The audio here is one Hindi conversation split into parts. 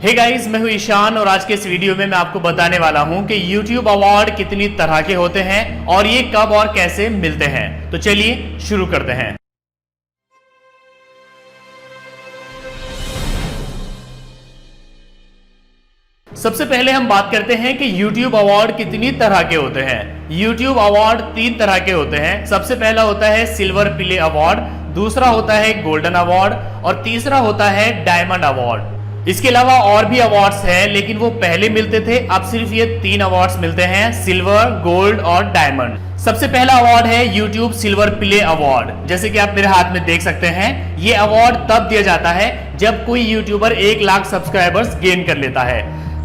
हे गाइस, मैं हूं ईशान और आज के इस वीडियो में मैं आपको बताने वाला हूं कि YouTube अवार्ड कितनी तरह के होते हैं और ये कब और कैसे मिलते हैं। तो चलिए शुरू करते हैं। सबसे पहले हम बात करते हैं कि YouTube अवार्ड कितनी तरह के होते हैं। YouTube अवार्ड 3 तरह के होते हैं। सबसे पहला होता है सिल्वर प्ले अवार्ड, दूसरा होता है गोल्डन अवार्ड और तीसरा होता है डायमंड अवार्ड। इसके अलावा और भी अवार्ड्स हैं, लेकिन वो पहले मिलते थे, अब सिर्फ ये 3 अवार्ड्स मिलते हैं, सिल्वर, गोल्ड और डायमंड। सबसे पहला अवार्ड है YouTube सिल्वर प्ले अवार्ड। जैसे कि आप मेरे हाथ में देख सकते हैं, ये अवार्ड तब दिया जाता है जब कोई यूट्यूबर 1 लाख सब्सक्राइबर्स गेन कर लेता है।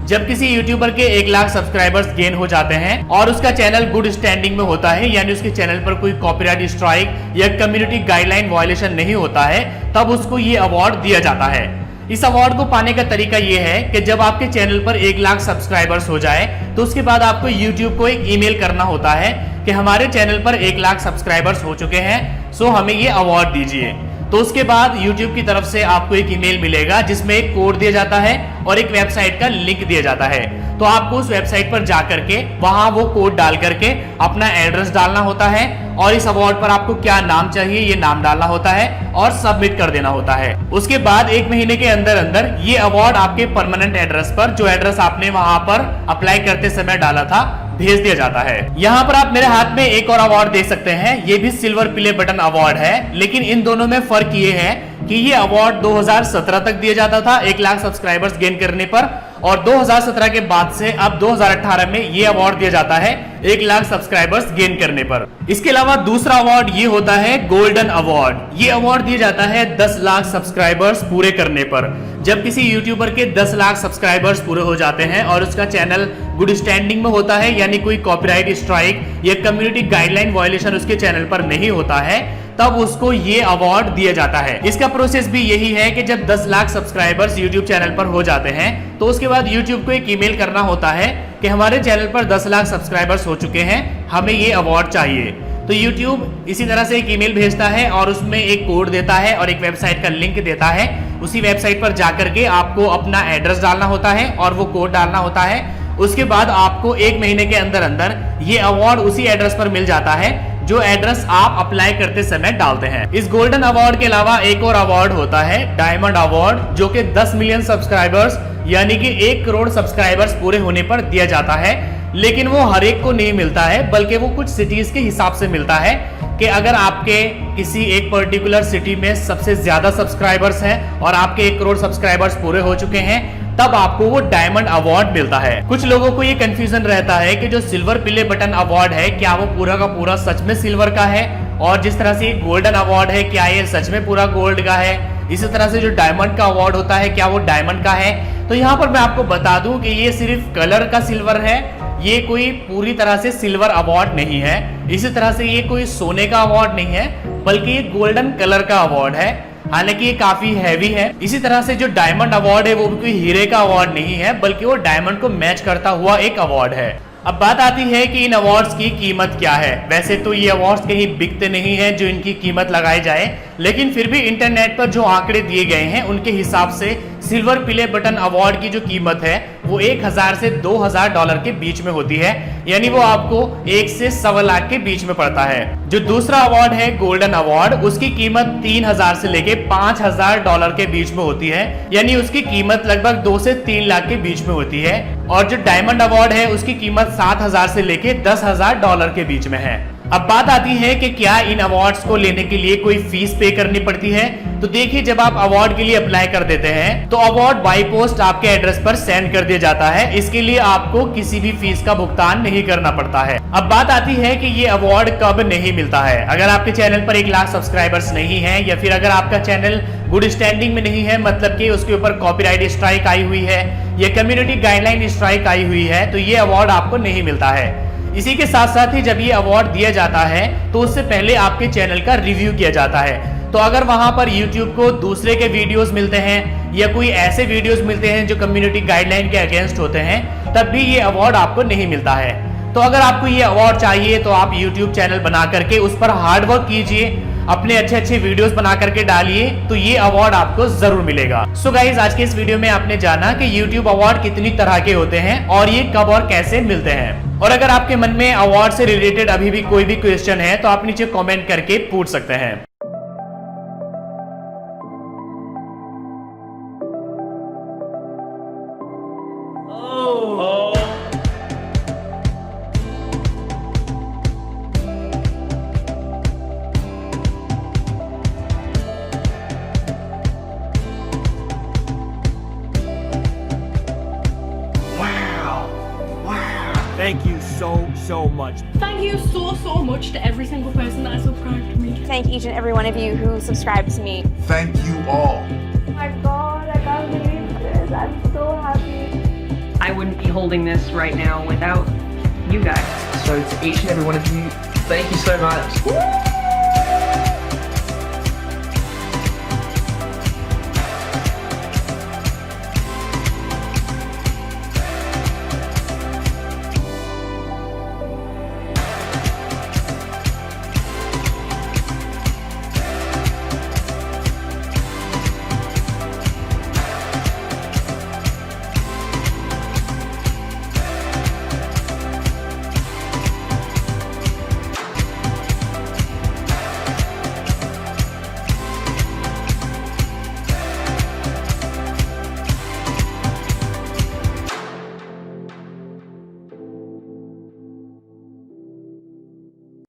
जब किसी यूट्यूबर के 1 लाख सब्सक्राइबर्स गेन हो जाते हैं और उसका चैनल गुड स्टैंडिंग में होता है, यानी उसके चैनल पर कोई कॉपीराइट स्ट्राइक या कम्युनिटी गाइडलाइन वायलेशन नहीं होता है, तब उसको ये अवार्ड दिया जाता है। इस अवार्ड को पाने का तरीका यह है कि जब आपके चैनल पर 1 लाख सब्सक्राइबर्स हो जाए तो उसके बाद आपको YouTube को एक ईमेल करना होता है कि हमारे चैनल पर 1 लाख सब्सक्राइबर्स हो चुके हैं, सो हमें ये अवार्ड दीजिए। तो उसके बाद YouTube की तरफ से आपको एक ईमेल मिलेगा जिसमें एक कोड दिया जाता है और एक वेबसाइट का लिंक दिया जाता है। तो आपको उस वेबसाइट पर जा करके वहां वो कोड डाल करके अपना एड्रेस डालना होता है और इस अवार्ड पर आपको क्या नाम चाहिए ये नाम डालना होता है और सबमिट कर देना होता है। उसके बाद 1 महीने के अंदर अंदर ये अवार्ड आपके परमानेंट एड्रेस पर, जो एड्रेस आपने वहां पर अप्लाई करते समय डाला था, भेज दिया जाता है। यहाँ पर आप मेरे हाथ में एक और अवार्ड देख सकते हैं, ये भी सिल्वर प्ले बटन अवार्ड है, लेकिन इन दोनों में फर्क ये है कि ये अवार्ड 2017 तक दिया जाता था 1 लाख सब्सक्राइबर्स गेन करने पर, और 2017 के बाद से अब 2018 में ये अवार्ड दिया जाता है 1 लाख सब्सक्राइबर्स गेन करने पर। इसके अलावा दूसरा अवार्ड ये होता है गोल्डन अवार्ड। ये अवार्ड दिया जाता है 10 लाख सब्सक्राइबर्स पूरे करने पर। जब किसी यूट्यूबर के 10 लाख सब्सक्राइबर्स पूरे हो जाते हैं और उसका चैनल गुड स्टैंडिंग में होता है, यानी कोई कॉपीराइट स्ट्राइक या कम्युनिटी गाइडलाइन वायलेशन उसके चैनल पर नहीं होता है, तब उसको ये अवार्ड दिया जाता है। इसका प्रोसेस भी यही है कि जब 10 लाख सब्सक्राइबर्स YouTube चैनल पर हो जाते हैं तो उसके बाद YouTube को एक ईमेल करना होता है कि हमारे चैनल पर 10 लाख सब्सक्राइबर्स हो चुके हैं, हमें ये अवार्ड चाहिए। तो YouTube इसी तरह से एक ईमेल भेजता है और उसमें एक कोड देता है और एक वेबसाइट का लिंक देता है। उसी वेबसाइट पर जाकर के आपको अपना एड्रेस डालना होता है और वो कोड डालना होता है। उसके बाद आपको 1 महीने के अंदर अंदर ये अवार्ड उसी एड्रेस पर मिल जाता है जो एड्रेस आप अप्लाई करते समय डालते हैं। इस गोल्डन अवार्ड के अलावा एक और अवार्ड होता है डायमंड अवार्ड, जो कि 10 मिलियन सब्सक्राइबर्स यानी कि 1 करोड़ सब्सक्राइबर्स पूरे होने पर दिया जाता है। लेकिन वो हर एक को नहीं मिलता है, बल्कि वो कुछ सिटीज के हिसाब से मिलता है कि अगर आपके किसी एक पर्टिकुलर सिटी में सबसे ज्यादा सब्सक्राइबर्स हैं और आपके 1 करोड़ सब्सक्राइबर्स पूरे हो चुके हैं, तब आपको वो डायमंड अवार्ड मिलता है। कुछ लोगों को ये कंफ्यूजन रहता है कि जो सिल्वर प्ले बटन अवार्ड है, क्या वो पूरा का पूरा सच में सिल्वर का है, और जिस तरह से गोल्डन अवार्ड है, क्या ये सच में पूरा गोल्ड का है, इसी तरह से जो डायमंड का अवार्ड होता है, क्या वो डायमंड का है। तो यहाँ पर मैं आपको बता दूं कि ये सिर्फ कलर का सिल्वर है, ये कोई पूरी तरह से सिल्वर अवार्ड नहीं है। इसी तरह से ये कोई सोने का अवार्ड नहीं है, बल्कि ये गोल्डन कलर का अवार्ड है, हालांकि ये काफी हैवी है। इसी तरह से जो डायमंड अवार्ड है वो भी कोई हीरे का अवार्ड नहीं है, बल्कि वो डायमंड को मैच करता हुआ एक अवार्ड है। अब बात आती है कि इन अवार्ड्स की कीमत क्या है। वैसे तो ये अवार्ड्स कहीं बिकते नहीं हैं जो इनकी कीमत लगाई जाए, लेकिन फिर भी इंटरनेट पर जो आंकड़े दिए गए हैं उनके हिसाब से सिल्वर प्ले बटन अवार्ड की जो कीमत है वो 1000 से $2000 के बीच में होती है, यानी वो आपको 1 से सवा लाख के बीच में पड़ता है। जो दूसरा अवार्ड है गोल्डन अवार्ड, उसकी कीमत 3000 से लेके $5000 के बीच में होती है, यानी उसकी कीमत लगभग 2 से 3 लाख के बीच में होती है। और जो डायमंड अवार्ड है उसकी कीमत 7000 से लेके $10,000 के बीच में है। अब बात आती है कि क्या इन अवार्ड्स को लेने के लिए कोई फीस पे करनी पड़ती है। तो देखिए, जब आप अवार्ड के लिए अप्लाई कर देते हैं तो अवार्ड बाय पोस्ट आपके एड्रेस पर सेंड कर दिया जाता है। इसके लिए आपको किसी भी फीस का भुगतान नहीं करना पड़ता है। अब बात आती है कि ये अवार्ड कब नहीं मिलता है। अगर आपके चैनल पर 1 लाख सब्सक्राइबर्स नहीं है, या फिर अगर आपका चैनल गुड स्टैंडिंग में नहीं है, मतलब कि उसके ऊपर कॉपीराइट स्ट्राइक आई हुई है या कम्युनिटी गाइडलाइन स्ट्राइक आई हुई है, तो ये अवार्ड आपको नहीं मिलता है। इसी के साथ साथ ही जब ये अवार्ड दिया जाता है तो उससे पहले आपके चैनल का रिव्यू किया जाता है। तो अगर वहां पर YouTube को दूसरे के वीडियोस मिलते हैं या कोई ऐसे वीडियोस मिलते हैं जो कम्युनिटी गाइडलाइन के अगेंस्ट होते हैं, तब भी ये अवार्ड आपको नहीं मिलता है। तो अगर आपको ये अवार्ड चाहिए तो आप YouTube चैनल बना करके उस पर हार्ड वर्क कीजिए, अपने अच्छे अच्छे वीडियोस बना करके डालिए तो ये अवार्ड आपको जरूर मिलेगा। सो गाइस, आज के इस वीडियो में आपने जाना कि YouTube अवार्ड कितनी तरह के होते हैं और ये कब और कैसे मिलते हैं। और अगर आपके मन में अवार्ड से रिलेटेड अभी भी कोई भी क्वेश्चन है तो आप नीचे कमेंट करके पूछ सकते हैं। Thank you so much. Thank you so much to every single person that has subscribed to me. Thank each and every one of you who subscribed to me. Thank you all. Oh my God, I can't believe this. I'm so happy. I wouldn't be holding this right now without you guys. So to each and every one of you, thank you so much.